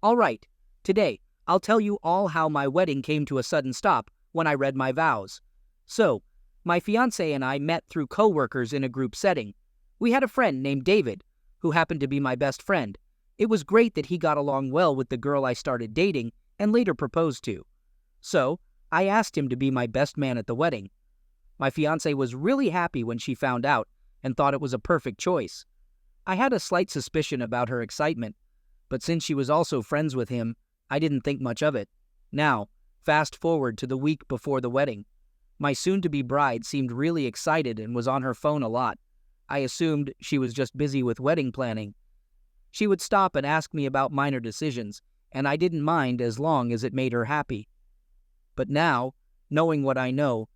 All right, today, I'll tell you all how my wedding came to a sudden stop when I read my vows. So, my fiancé and I met through coworkers in a group setting. We had a friend named David, who happened to be my best friend. It was great that he got along well with the girl I started dating and later proposed to. So, I asked him to be my best man at the wedding. My fiancé was really happy when she found out and thought it was a perfect choice. I had a slight suspicion about her excitement, but since she was also friends with him, I didn't think much of it. Now, fast forward to the week before the wedding. My soon-to-be bride seemed really excited and was on her phone a lot. I assumed she was just busy with wedding planning. She would stop and ask me about minor decisions, and I didn't mind as long as it made her happy. But now, knowing what I know,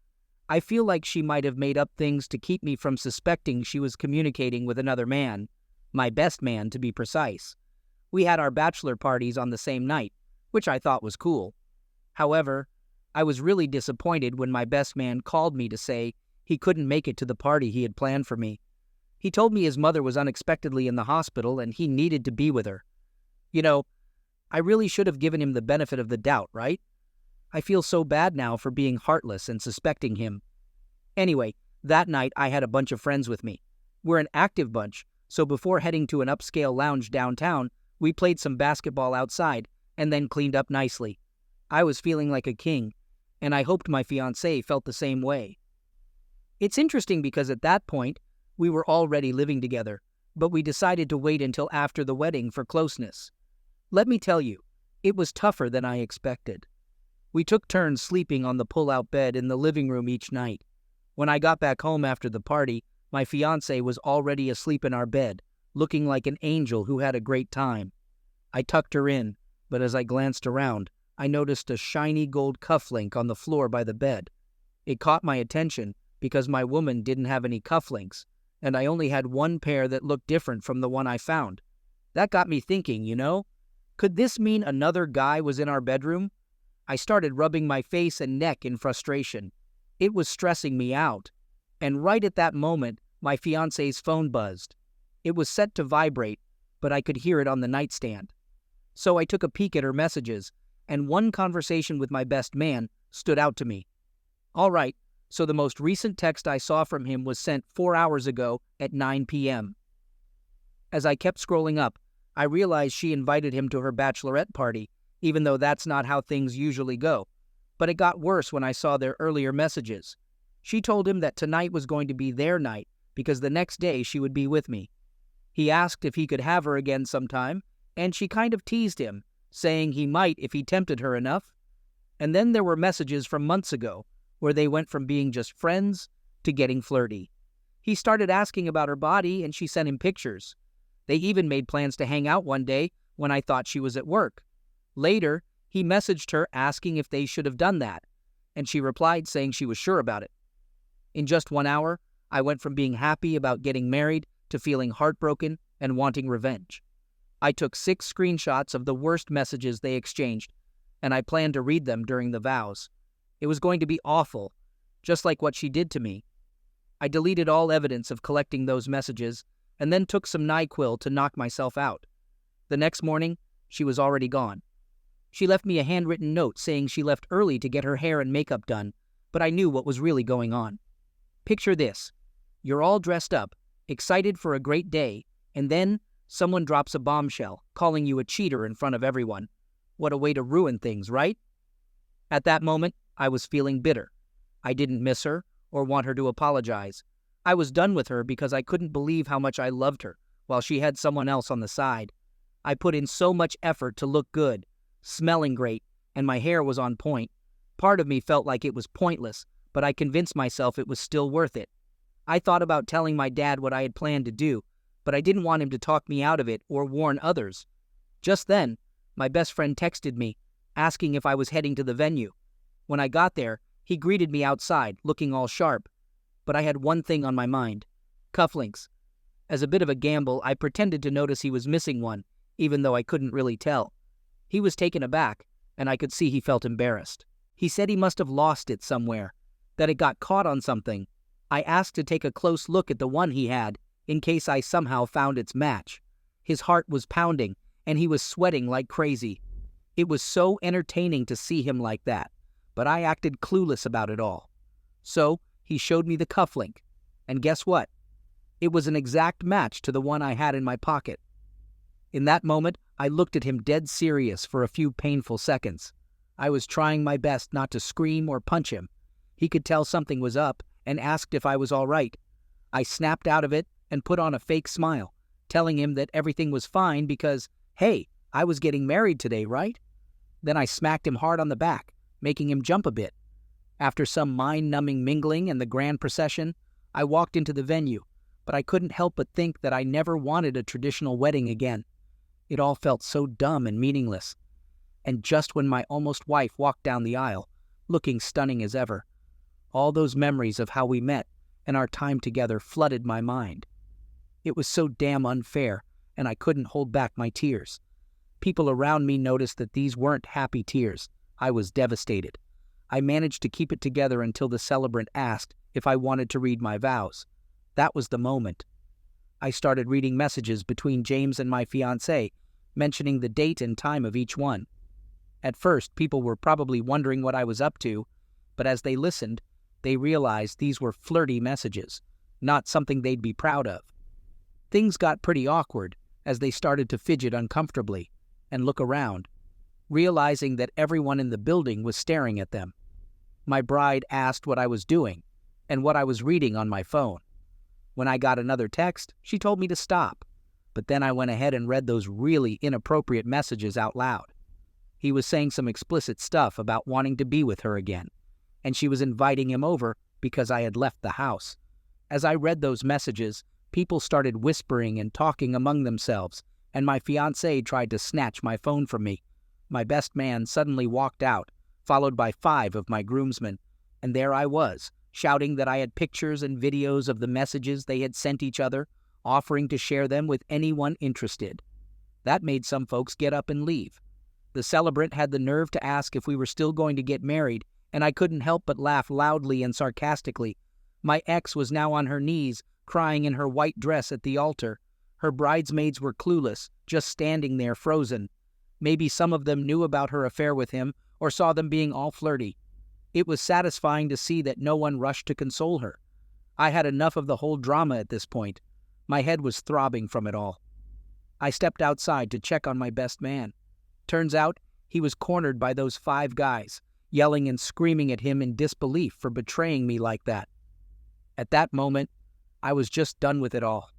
I feel like she might have made up things to keep me from suspecting she was communicating with another man, my best man to be precise. We had our bachelor parties on the same night, which I thought was cool. However, I was really disappointed when my best man called me to say he couldn't make it to the party he had planned for me. He told me his mother was unexpectedly in the hospital and he needed to be with her. You know, I really should have given him the benefit of the doubt, right? I feel so bad now for being heartless and suspecting him. Anyway, that night I had a bunch of friends with me. We're an active bunch, so before heading to an upscale lounge downtown, we played some basketball outside and then cleaned up nicely. I was feeling like a king, and I hoped my fiancée felt the same way. It's interesting because at that point, we were already living together, but we decided to wait until after the wedding for closeness. Let me tell you, it was tougher than I expected. We took turns sleeping on the pull-out bed in the living room each night. When I got back home after the party, my fiancé was already asleep in our bed, looking like an angel who had a great time. I tucked her in, but as I glanced around, I noticed a shiny gold cufflink on the floor by the bed. It caught my attention because my woman didn't have any cufflinks, and I only had one pair that looked different from the one I found. That got me thinking, could this mean another guy was in our bedroom? I started rubbing my face and neck in frustration. It was stressing me out. And right at that moment, my fiancé's phone buzzed. It was set to vibrate, but I could hear it on the nightstand. So I took a peek at her messages, and one conversation with my best man stood out to me. All right, so the most recent text I saw from him was sent 4 hours ago at 9 p.m. As I kept scrolling up, I realized she invited him to her bachelorette party, even though that's not how things usually go. But it got worse when I saw their earlier messages. She told him that tonight was going to be their night because the next day she would be with me. He asked if he could have her again sometime, and she kind of teased him, saying he might if he tempted her enough. And then there were messages from months ago, where they went from being just friends to getting flirty. He started asking about her body, and she sent him pictures. They even made plans to hang out one day when I thought she was at work. Later, he messaged her asking if they should have done that, and she replied saying she was sure about it. In just 1 hour, I went from being happy about getting married to feeling heartbroken and wanting revenge. I took 6 screenshots of the worst messages they exchanged, and I planned to read them during the vows. It was going to be awful, just like what she did to me. I deleted all evidence of collecting those messages and then took some NyQuil to knock myself out. The next morning, she was already gone. She left me a handwritten note saying she left early to get her hair and makeup done, but I knew what was really going on. Picture this. You're all dressed up, excited for a great day, and then someone drops a bombshell, calling you a cheater in front of everyone. What a way to ruin things, right? At that moment, I was feeling bitter. I didn't miss her or want her to apologize. I was done with her because I couldn't believe how much I loved her while she had someone else on the side. I put in so much effort to look good, smelling great, and my hair was on point. Part of me felt like it was pointless, but I convinced myself it was still worth it. I thought about telling my dad what I had planned to do, but I didn't want him to talk me out of it or warn others. Just then, my best friend texted me, asking if I was heading to the venue. When I got there, he greeted me outside, looking all sharp. But I had one thing on my mind: cufflinks. As a bit of a gamble, I pretended to notice he was missing one, even though I couldn't really tell. He was taken aback, and I could see he felt embarrassed. He said he must have lost it somewhere, that it got caught on something. I asked to take a close look at the one he had, in case I somehow found its match. His heart was pounding, and he was sweating like crazy. It was so entertaining to see him like that, but I acted clueless about it all. So, he showed me the cufflink, and guess what? It was an exact match to the one I had in my pocket. In that moment, I looked at him dead serious for a few painful seconds. I was trying my best not to scream or punch him. He could tell something was up and asked if I was all right. I snapped out of it and put on a fake smile, telling him that everything was fine because, hey, I was getting married today, right? Then I smacked him hard on the back, making him jump a bit. After some mind-numbing mingling and the grand procession, I walked into the venue, but I couldn't help but think that I never wanted a traditional wedding again. It all felt so dumb and meaningless. And just when my almost wife walked down the aisle, looking stunning as ever, all those memories of how we met and our time together flooded my mind. It was so damn unfair, and I couldn't hold back my tears. People around me noticed that these weren't happy tears. I was devastated. I managed to keep it together until the celebrant asked if I wanted to read my vows. That was the moment. I started reading messages between James and my fiancée, mentioning the date and time of each one. At first, people were probably wondering what I was up to, but as they listened, they realized these were flirty messages, not something they'd be proud of. Things got pretty awkward as they started to fidget uncomfortably and look around, realizing that everyone in the building was staring at them. My bride asked what I was doing and what I was reading on my phone. When I got another text, she told me to stop, but then I went ahead and read those really inappropriate messages out loud. He was saying some explicit stuff about wanting to be with her again, and she was inviting him over because I had left the house. As I read those messages, people started whispering and talking among themselves, and my fiancée tried to snatch my phone from me. My best man suddenly walked out, followed by 5 of my groomsmen, and there I was, shouting that I had pictures and videos of the messages they had sent each other, offering to share them with anyone interested. That made some folks get up and leave. The celebrant had the nerve to ask if we were still going to get married, and I couldn't help but laugh loudly and sarcastically. My ex was now on her knees, crying in her white dress at the altar. Her bridesmaids were clueless, just standing there frozen. Maybe some of them knew about her affair with him or saw them being all flirty. It was satisfying to see that no one rushed to console her. I had enough of the whole drama at this point. My head was throbbing from it all. I stepped outside to check on my best man. Turns out he was cornered by those 5 guys, yelling and screaming at him in disbelief for betraying me like that. At that moment, I was just done with it all.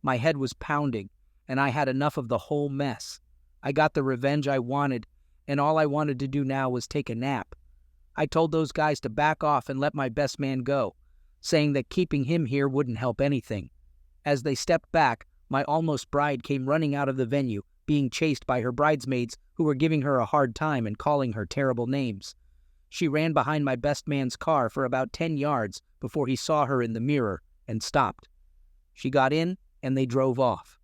My head was pounding, and I had enough of the whole mess. I got the revenge I wanted, and all I wanted to do now was take a nap. I told those guys to back off and let my best man go, saying that keeping him here wouldn't help anything. As they stepped back, my almost bride came running out of the venue, being chased by her bridesmaids who were giving her a hard time and calling her terrible names. She ran behind my best man's car for about 10 yards before he saw her in the mirror and stopped. She got in, and they drove off.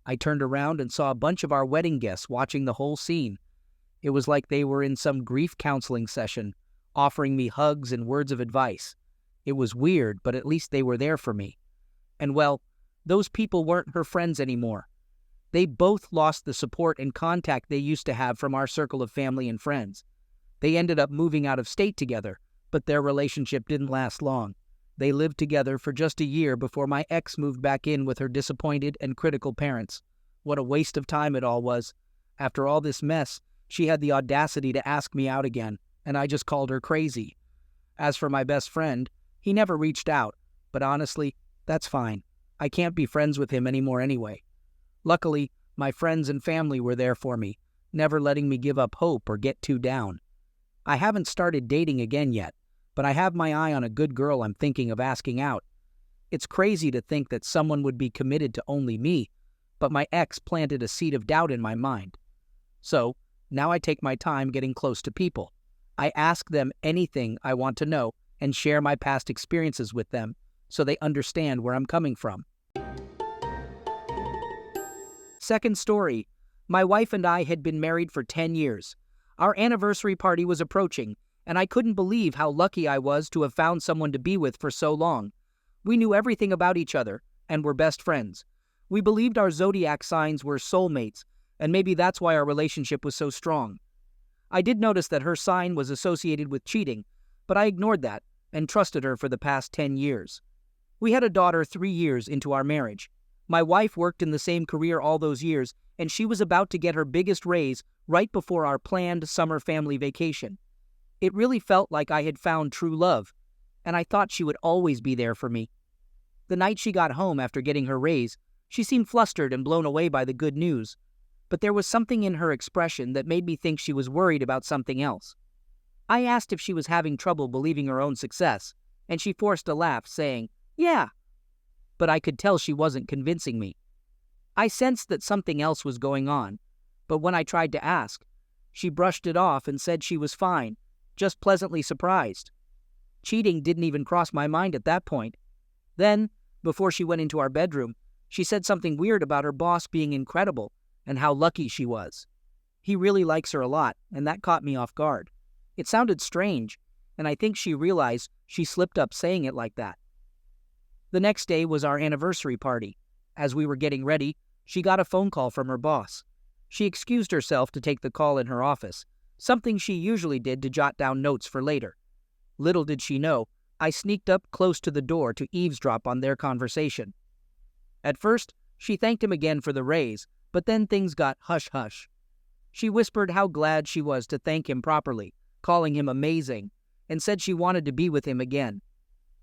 I turned around and saw a bunch of our wedding guests watching the whole scene. It was like they were in some grief counseling session, offering me hugs and words of advice. It was weird, but at least they were there for me. And well, those people weren't her friends anymore. They both lost the support and contact they used to have from our circle of family and friends. They ended up moving out of state together, but their relationship didn't last long. They lived together for just a year before my ex moved back in with her disappointed and critical parents. What a waste of time it all was. After all this mess, she had the audacity to ask me out again, and I just called her crazy. As for my best friend, he never reached out, but honestly, that's fine. I can't be friends with him anymore anyway. Luckily, my friends and family were there for me, never letting me give up hope or get too down. I haven't started dating again yet, but I have my eye on a good girl I'm thinking of asking out. It's crazy to think that someone would be committed to only me, but my ex planted a seed of doubt in my mind. So, now I take my time getting close to people. I ask them anything I want to know and share my past experiences with them so they understand where I'm coming from. Second story. My wife and I had been married for 10 years. Our anniversary party was approaching, and I couldn't believe how lucky I was to have found someone to be with for so long. We knew everything about each other and were best friends. We believed our zodiac signs were soulmates, and maybe that's why our relationship was so strong. I did notice that her sign was associated with cheating, but I ignored that and trusted her for the past 10 years. We had a daughter 3 years into our marriage. My wife worked in the same career all those years, and she was about to get her biggest raise right before our planned summer family vacation. It really felt like I had found true love, and I thought she would always be there for me. The night she got home after getting her raise, she seemed flustered and blown away by the good news, but there was something in her expression that made me think she was worried about something else. I asked if she was having trouble believing her own success, and she forced a laugh, saying, "Yeah." But I could tell she wasn't convincing me. I sensed that something else was going on, but when I tried to ask, she brushed it off and said she was fine, just pleasantly surprised. Cheating didn't even cross my mind at that point. Then, before she went into our bedroom, she said something weird about her boss being incredible and how lucky she was. He really likes her a lot, and that caught me off guard. It sounded strange, and I think she realized she slipped up saying it like that. The next day was our anniversary party. As we were getting ready, she got a phone call from her boss. She excused herself to take the call in her office, something she usually did to jot down notes for later. Little did she know, I sneaked up close to the door to eavesdrop on their conversation. At first, she thanked him again for the raise, but then things got hush-hush. She whispered how glad she was to thank him properly, calling him amazing, and said she wanted to be with him again.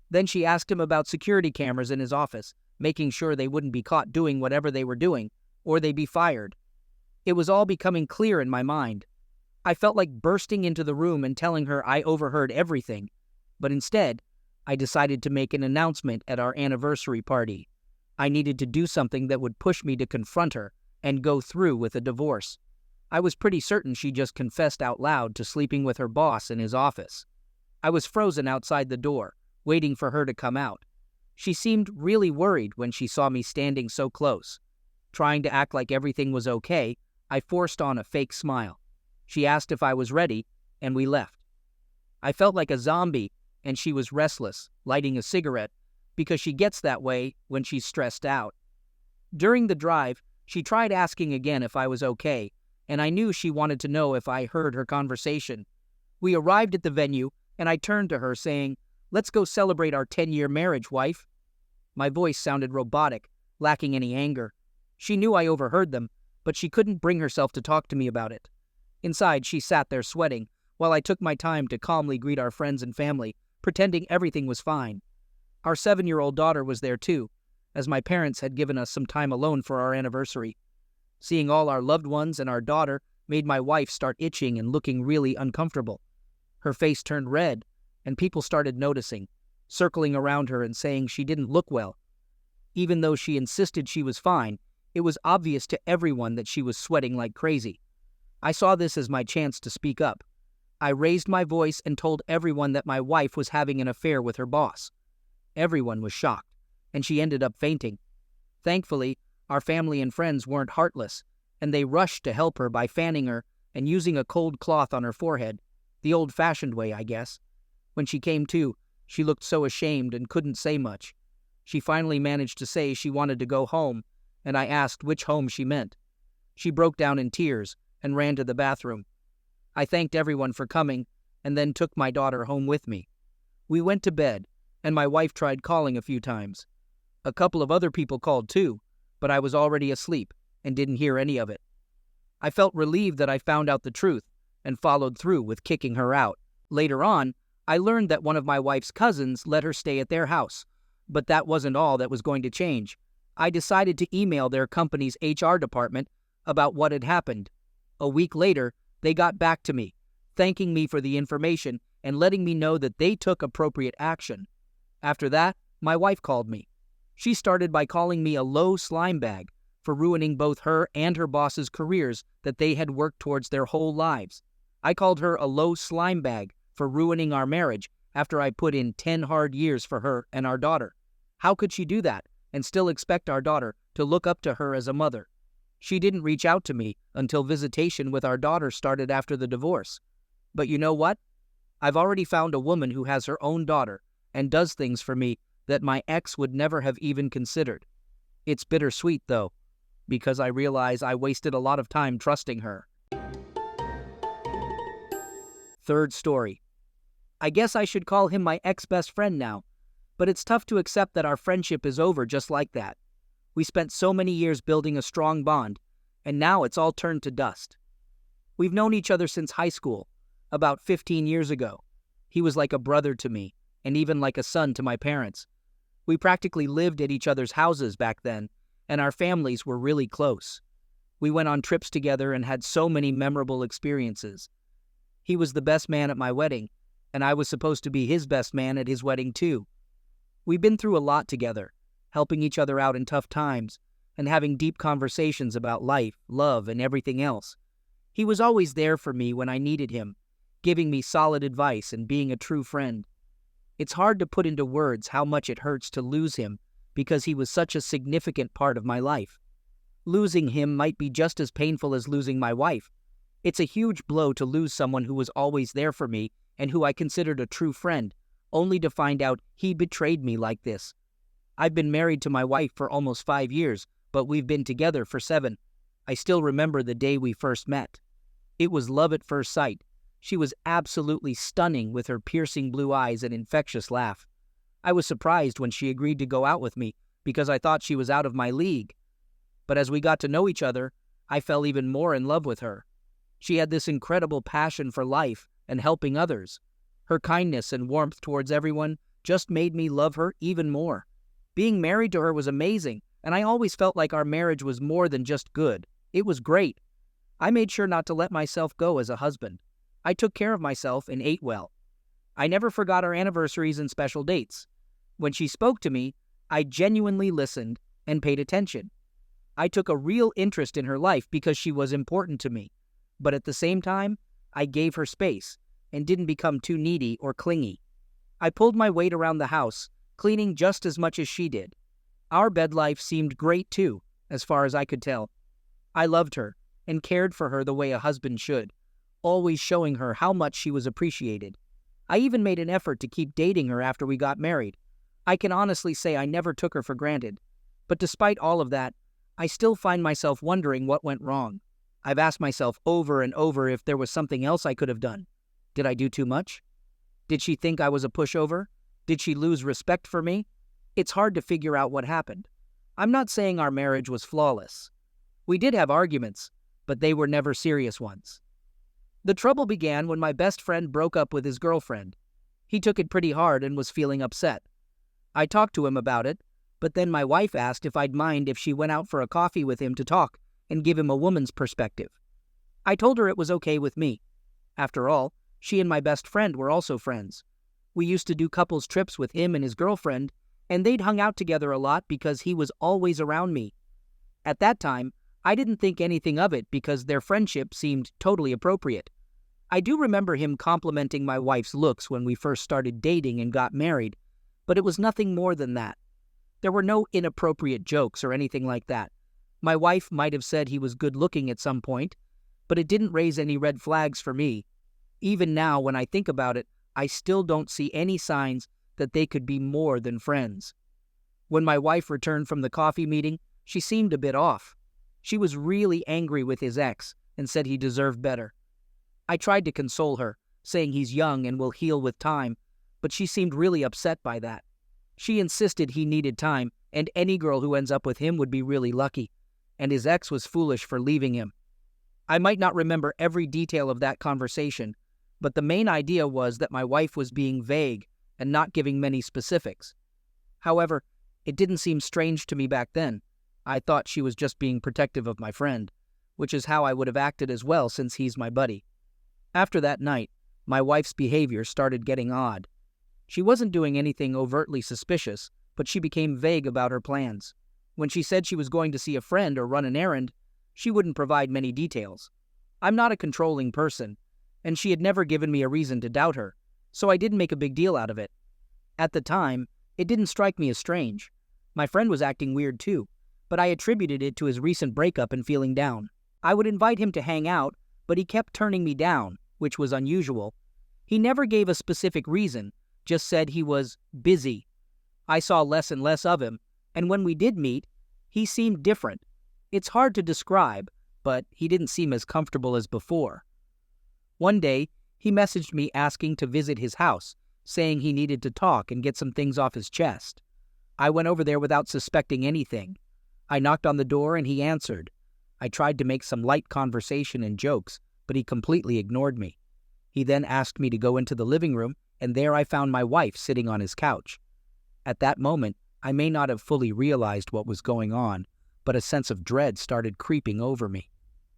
Then she asked him about security cameras in his office, making sure they wouldn't be caught doing whatever they were doing, or they'd be fired. It was all becoming clear in my mind. I felt like bursting into the room and telling her I overheard everything, but instead, I decided to make an announcement at our anniversary party. I needed to do something that would push me to confront her and go through with a divorce. I was pretty certain she just confessed out loud to sleeping with her boss in his office. I was frozen outside the door, waiting for her to come out. She seemed really worried when she saw me standing so close. Trying to act like everything was okay, I forced on a fake smile. She asked if I was ready, and we left. I felt like a zombie, and she was restless, lighting a cigarette, because she gets that way when she's stressed out. During the drive, she tried asking again if I was okay, and I knew she wanted to know if I heard her conversation. We arrived at the venue, and I turned to her saying, "Let's go celebrate our 10-year marriage, wife." My voice sounded robotic, lacking any anger. She knew I overheard them, but she couldn't bring herself to talk to me about it. Inside, she sat there sweating, while I took my time to calmly greet our friends and family, pretending everything was fine. Our 7-year-old daughter was there too, as my parents had given us some time alone for our anniversary. Seeing all our loved ones and our daughter made my wife start itching and looking really uncomfortable. Her face turned red, and people started noticing, circling around her and saying she didn't look well. Even though she insisted she was fine, it was obvious to everyone that she was sweating like crazy. I saw this as my chance to speak up. I raised my voice and told everyone that my wife was having an affair with her boss. Everyone was shocked, and she ended up fainting. Thankfully, our family and friends weren't heartless, and they rushed to help her by fanning her and using a cold cloth on her forehead, the old-fashioned way, I guess. When she came to, she looked so ashamed and couldn't say much. She finally managed to say she wanted to go home, and I asked which home she meant. She broke down in tears and ran to the bathroom. I thanked everyone for coming and then took my daughter home with me. We went to bed, and my wife tried calling a few times. A couple of other people called too, but I was already asleep and didn't hear any of it. I felt relieved that I found out the truth and followed through with kicking her out. Later on, I learned that one of my wife's cousins let her stay at their house, but that wasn't all that was going to change. I decided to email their company's HR department about what had happened. A week later, they got back to me, thanking me for the information and letting me know that they took appropriate action. After that, my wife called me. She started by calling me a low slime bag for ruining both her and her boss's careers that they had worked towards their whole lives. I called her a low slime bag for ruining our marriage after I put in 10 hard years for her and our daughter. How could she do that and still expect our daughter to look up to her as a mother? She didn't reach out to me until visitation with our daughter started after the divorce. But you know what? I've already found a woman who has her own daughter and does things for me that my ex would never have even considered. It's bittersweet, though. because I realize I wasted a lot of time trusting her. Third story. I guess I should call him my ex-best friend now, but it's tough to accept that our friendship is over just like that. We spent so many years building a strong bond, and now it's all turned to dust. We've known each other since high school, about 15 years ago. He was like a brother to me, and even like a son to my parents. We practically lived at each other's houses back then, and our families were really close. We went on trips together and had so many memorable experiences. He was the best man at my wedding, and I was supposed to be his best man at his wedding too. We've been through a lot together, helping each other out in tough times, and having deep conversations about life, love, and everything else. He was always there for me when I needed him, giving me solid advice and being a true friend. It's hard to put into words how much it hurts to lose him because he was such a significant part of my life. Losing him might be just as painful as losing my wife. It's a huge blow to lose someone who was always there for me and who I considered a true friend, only to find out he betrayed me like this. I've been married to my wife for almost 5 years, but we've been together for 7. I still remember the day we first met. It was love at first sight. She was absolutely stunning with her piercing blue eyes and infectious laugh. I was surprised when she agreed to go out with me because I thought she was out of my league. But as we got to know each other, I fell even more in love with her. She had this incredible passion for life and helping others. Her kindness and warmth towards everyone just made me love her even more. Being married to her was amazing, and I always felt like our marriage was more than just good. It was great. I made sure not to let myself go as a husband. I took care of myself and ate well. I never forgot our anniversaries and special dates. When she spoke to me, I genuinely listened and paid attention. I took a real interest in her life because she was important to me. But at the same time, I gave her space and didn't become too needy or clingy. I pulled my weight around the house, cleaning just as much as she did. Our bed life seemed great too, as far as I could tell. I loved her and cared for her the way a husband should, always showing her how much she was appreciated. I even made an effort to keep dating her after we got married. I can honestly say I never took her for granted. But despite all of that, I still find myself wondering what went wrong. I've asked myself over and over if there was something else I could have done. Did I do too much? Did she think I was a pushover? Did she lose respect for me? It's hard to figure out what happened. I'm not saying our marriage was flawless. We did have arguments, but they were never serious ones. The trouble began when my best friend broke up with his girlfriend. He took it pretty hard and was feeling upset. I talked to him about it, but then my wife asked if I'd mind if she went out for a coffee with him to talk and give him a woman's perspective. I told her it was okay with me. After all, she and my best friend were also friends. We used to do couples trips with him and his girlfriend, and they'd hung out together a lot because he was always around me. At that time, I didn't think anything of it because their friendship seemed totally appropriate. I do remember him complimenting my wife's looks when we first started dating and got married, but it was nothing more than that. There were no inappropriate jokes or anything like that. My wife might have said he was good-looking at some point, but it didn't raise any red flags for me. Even now, when I think about it, I still don't see any signs that they could be more than friends. When my wife returned from the coffee meeting, she seemed a bit off. She was really angry with his ex and said he deserved better. I tried to console her, saying he's young and will heal with time, but she seemed really upset by that. She insisted he needed time, and any girl who ends up with him would be really lucky, and his ex was foolish for leaving him. I might not remember every detail of that conversation, but the main idea was that my wife was being vague and not giving many specifics. However, it didn't seem strange to me back then. I thought she was just being protective of my friend, which is how I would have acted as well since he's my buddy. After that night, my wife's behavior started getting odd. She wasn't doing anything overtly suspicious, but she became vague about her plans. When she said she was going to see a friend or run an errand, she wouldn't provide many details. I'm not a controlling person, and she had never given me a reason to doubt her, so I didn't make a big deal out of it. At the time, it didn't strike me as strange. My friend was acting weird too, but I attributed it to his recent breakup and feeling down. I would invite him to hang out, but he kept turning me down, which was unusual. He never gave a specific reason, just said he was busy. I saw less and less of him, and when we did meet, he seemed different. It's hard to describe, but he didn't seem as comfortable as before. One day, he messaged me asking to visit his house, saying he needed to talk and get some things off his chest. I went over there without suspecting anything. I knocked on the door and he answered. I tried to make some light conversation and jokes, but he completely ignored me. He then asked me to go into the living room, and there I found my wife sitting on his couch. At that moment, I may not have fully realized what was going on, but a sense of dread started creeping over me.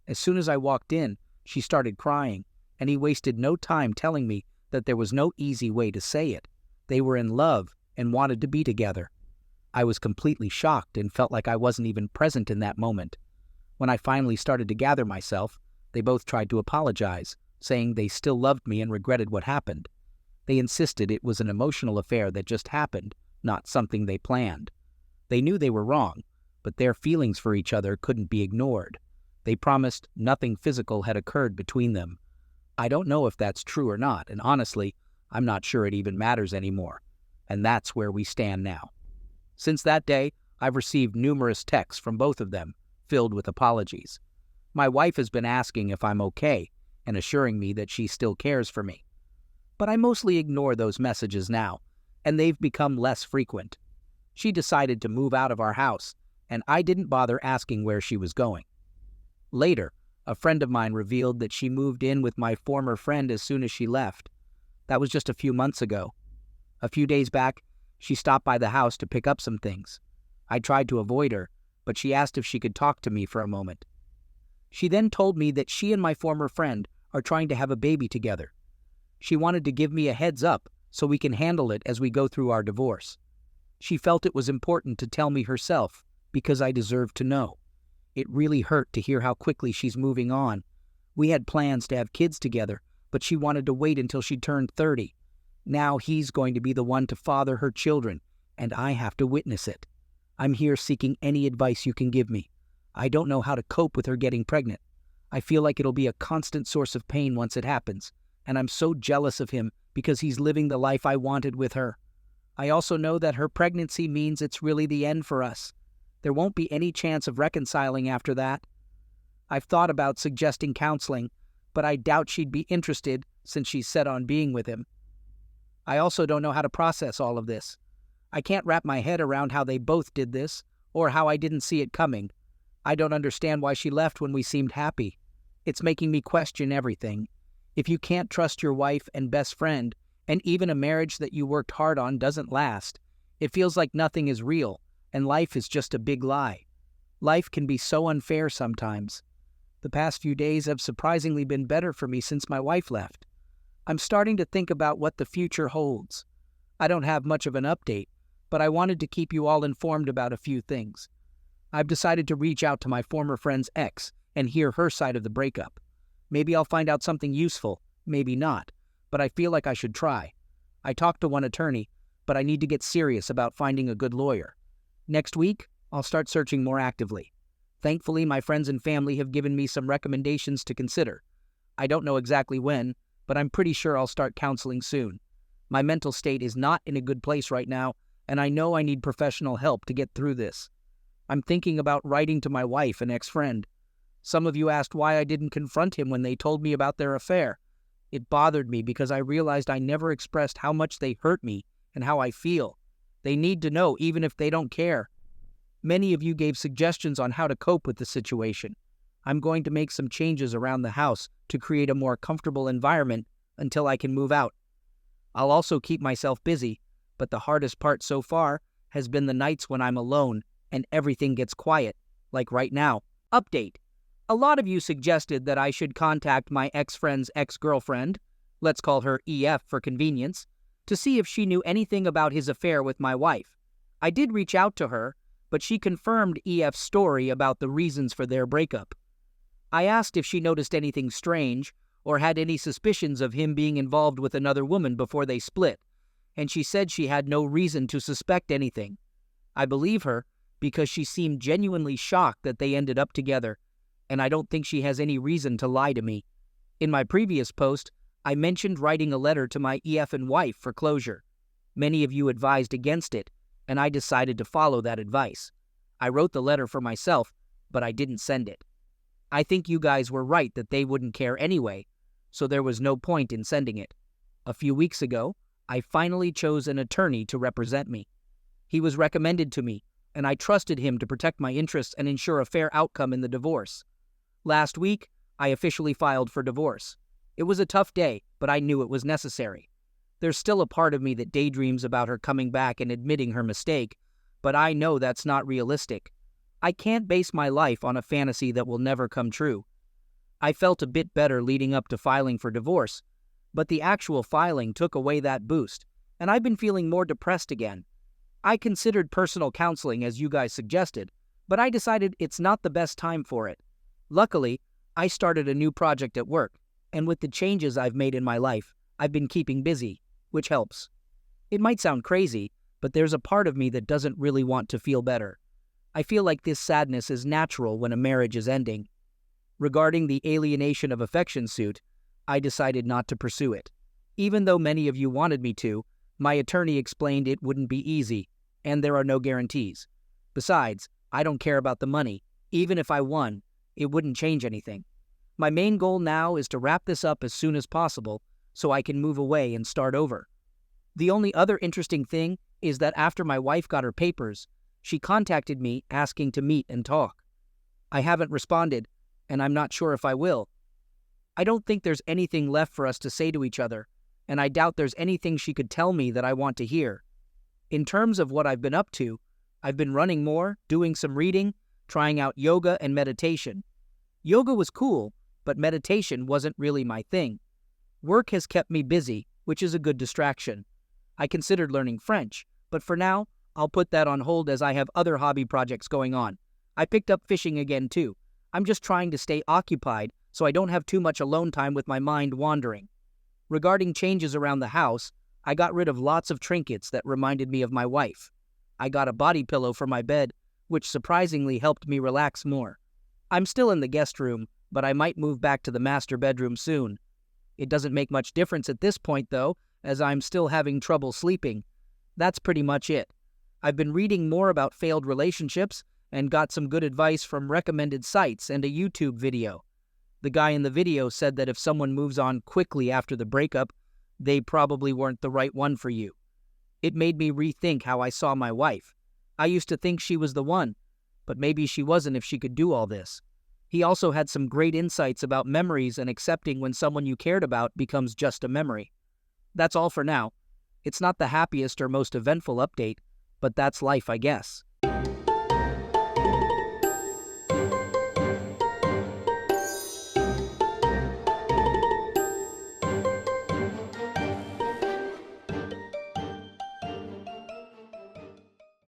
As soon as I walked in, she started crying, and he wasted no time telling me that there was no easy way to say it. They were in love and wanted to be together. I was completely shocked and felt like I wasn't even present in that moment. When I finally started to gather myself, they both tried to apologize, saying they still loved me and regretted what happened. They insisted it was an emotional affair that just happened, not something they planned. They knew they were wrong, but their feelings for each other couldn't be ignored. They promised nothing physical had occurred between them. I don't know if that's true or not, and honestly, I'm not sure it even matters anymore. And that's where we stand now. Since that day, I've received numerous texts from both of them, filled with apologies. My wife has been asking if I'm okay and assuring me that she still cares for me. But I mostly ignore those messages now, and they've become less frequent. She decided to move out of our house, and I didn't bother asking where she was going. Later, a friend of mine revealed that she moved in with my former friend as soon as she left. That was just a few months ago. A few days back, she stopped by the house to pick up some things. I tried to avoid her, but she asked if she could talk to me for a moment. She then told me that she and my former friend are trying to have a baby together. She wanted to give me a heads up so we can handle it as we go through our divorce. She felt it was important to tell me herself because I deserved to know. It really hurt to hear how quickly she's moving on. We had plans to have kids together, but she wanted to wait until she turned 30. Now he's going to be the one to father her children, and I have to witness it. I'm here seeking any advice you can give me. I don't know how to cope with her getting pregnant. I feel like it'll be a constant source of pain once it happens, and I'm so jealous of him because he's living the life I wanted with her. I also know that her pregnancy means it's really the end for us. There won't be any chance of reconciling after that. I've thought about suggesting counseling, but I doubt she'd be interested since she's set on being with him. I also don't know how to process all of this. I can't wrap my head around how they both did this, or how I didn't see it coming. I don't understand why she left when we seemed happy. It's making me question everything. If you can't trust your wife and best friend, and even a marriage that you worked hard on doesn't last, it feels like nothing is real, and life is just a big lie. Life can be so unfair sometimes. The past few days have surprisingly been better for me since my wife left. I'm starting to think about what the future holds. I don't have much of an update, but I wanted to keep you all informed about a few things. I've decided to reach out to my former friend's ex and hear her side of the breakup. Maybe I'll find out something useful, maybe not, but I feel like I should try. I talked to one attorney, but I need to get serious about finding a good lawyer. Next week, I'll start searching more actively. Thankfully, my friends and family have given me some recommendations to consider. I don't know exactly when, but I'm pretty sure I'll start counseling soon. My mental state is not in a good place right now, and I know I need professional help to get through this. I'm thinking about writing to my wife and ex-friend. Some of you asked why I didn't confront him when they told me about their affair. It bothered me because I realized I never expressed how much they hurt me and how I feel. They need to know even if they don't care. Many of you gave suggestions on how to cope with the situation. I'm going to make some changes around the house to create a more comfortable environment until I can move out. I'll also keep myself busy, but the hardest part so far has been the nights when I'm alone and everything gets quiet, like right now. Update. A lot of you suggested that I should contact my ex-friend's ex-girlfriend, let's call her EF for convenience, to see if she knew anything about his affair with my wife. I did reach out to her, but she confirmed EF's story about the reasons for their breakup. I asked if she noticed anything strange or had any suspicions of him being involved with another woman before they split, and she said she had no reason to suspect anything. I believe her because she seemed genuinely shocked that they ended up together, and I don't think she has any reason to lie to me. In my previous post, I mentioned writing a letter to my EF and wife for closure. Many of you advised against it, and I decided to follow that advice. I wrote the letter for myself, but I didn't send it. I think you guys were right that they wouldn't care anyway, so there was no point in sending it. A few weeks ago, I finally chose an attorney to represent me. He was recommended to me, and I trusted him to protect my interests and ensure a fair outcome in the divorce. Last week, I officially filed for divorce. It was a tough day, but I knew it was necessary. There's still a part of me that daydreams about her coming back and admitting her mistake, but I know that's not realistic. I can't base my life on a fantasy that will never come true. I felt a bit better leading up to filing for divorce, but the actual filing took away that boost, and I've been feeling more depressed again. I considered personal counseling as you guys suggested, but I decided it's not the best time for it. Luckily, I started a new project at work, and with the changes I've made in my life, I've been keeping busy, which helps. It might sound crazy, but there's a part of me that doesn't really want to feel better. I feel like this sadness is natural when a marriage is ending. Regarding the alienation of affection suit, I decided not to pursue it. Even though many of you wanted me to, my attorney explained it wouldn't be easy, and there are no guarantees. Besides, I don't care about the money. Even if I won, it wouldn't change anything. My main goal now is to wrap this up as soon as possible so I can move away and start over. The only other interesting thing is that after my wife got her papers, she contacted me asking to meet and talk. I haven't responded, and I'm not sure if I will. I don't think there's anything left for us to say to each other, and I doubt there's anything she could tell me that I want to hear. In terms of what I've been up to, I've been running more, doing some reading, trying out yoga and meditation. Yoga was cool, but meditation wasn't really my thing. Work has kept me busy, which is a good distraction. I considered learning French, but for now, I'll put that on hold as I have other hobby projects going on. I picked up fishing again too. I'm just trying to stay occupied so I don't have too much alone time with my mind wandering. Regarding changes around the house, I got rid of lots of trinkets that reminded me of my wife. I got a body pillow for my bed, which surprisingly helped me relax more. I'm still in the guest room, but I might move back to the master bedroom soon. It doesn't make much difference at this point though, as I'm still having trouble sleeping. That's pretty much it. I've been reading more about failed relationships and got some good advice from recommended sites and a YouTube video. The guy in the video said that if someone moves on quickly after the breakup, they probably weren't the right one for you. It made me rethink how I saw my wife. I used to think she was the one, but maybe she wasn't if she could do all this. He also had some great insights about memories and accepting when someone you cared about becomes just a memory. That's all for now. It's not the happiest or most eventful update, but that's life, I guess.